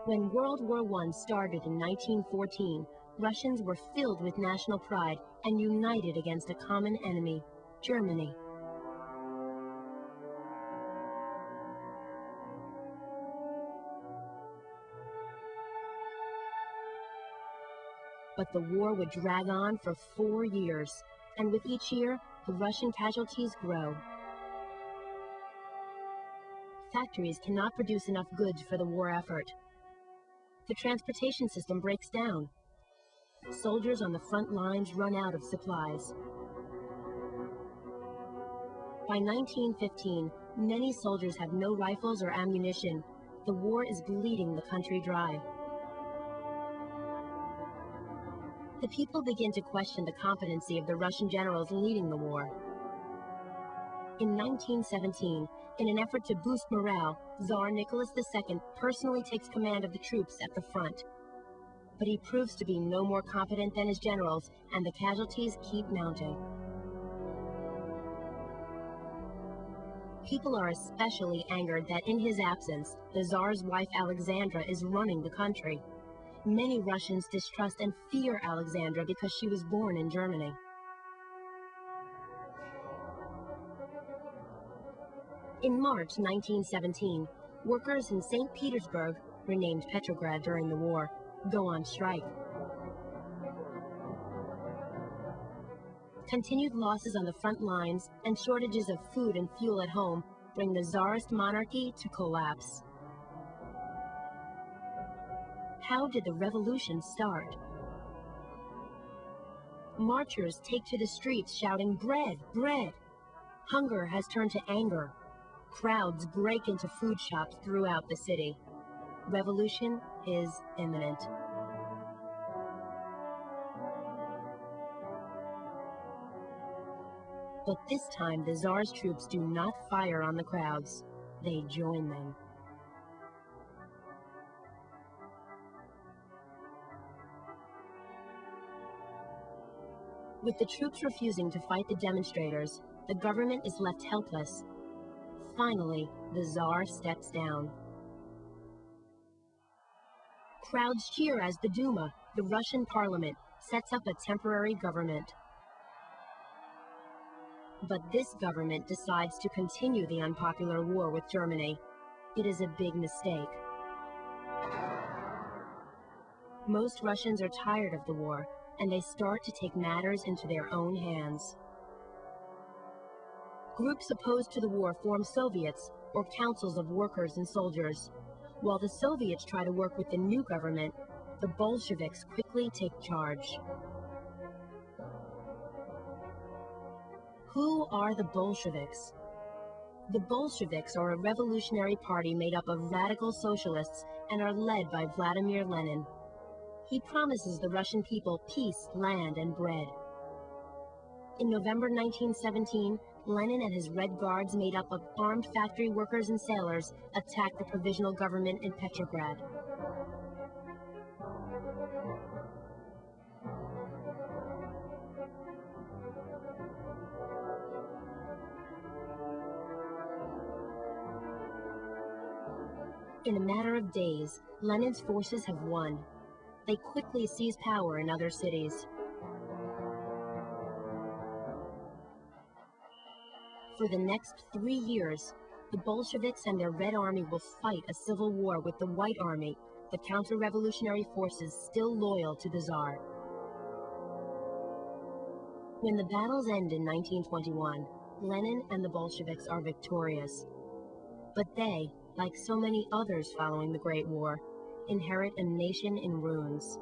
When World War I started in 1914, Russians were filled with national pride and united against a common enemy, Germany. But the war would drag on for 4 years, and with each year, the Russian casualties grow. Factories cannot produce enough goods for the war effort. The transportation system breaks down. Soldiers on the front lines run out of supplies. By 1915, many soldiers have no rifles or ammunition. The war is bleeding the country dry. The people begin to question the competency of the Russian generals leading the war. In 1917, in an effort to boost morale, Tsar Nicholas II personally takes command of the troops at the front. But he proves to be no more competent than his generals, and the casualties keep mounting. People are especially angered that in his absence, the Tsar's wife Alexandra is running the country. Many Russians distrust and fear Alexandra because she was born in Germany. In March 1917, workers in St. Petersburg, renamed Petrograd during the war, go on strike. Continued losses on the front lines and shortages of food and fuel at home bring the Tsarist monarchy to collapse. How did the revolution start? Marchers take to the streets shouting, "Bread, bread!" Hunger has turned to anger. Crowds break into food shops throughout the city. Revolution is imminent. But this time, the Tsar's troops do not fire on the crowds. They join them. With the troops refusing to fight the demonstrators, the government is left helpless. Finally, the Tsar steps down. Crowds cheer as the Duma, the Russian parliament, sets up a temporary government. But this government decides to continue the unpopular war with Germany. It is a big mistake. Most Russians are tired of the war, and they start to take matters into their own hands. Groups opposed to the war form Soviets, or councils of workers and soldiers. While the Soviets try to work with the new government, the Bolsheviks quickly take charge. Who are the Bolsheviks? The Bolsheviks are a revolutionary party made up of radical socialists and are led by Vladimir Lenin. He promises the Russian people peace, land, and bread. In November 1917, Lenin and his Red Guards, made up of armed factory workers and sailors, attacked the provisional government in Petrograd. In a matter of days, Lenin's forces have won. They quickly seize power in other cities. For the next 3 years, the Bolsheviks and their Red Army will fight a civil war with the White Army, the counter-revolutionary forces still loyal to the Tsar. When the battles end in 1921, Lenin and the Bolsheviks are victorious. But they, like so many others following the Great War, inherit a nation in ruins.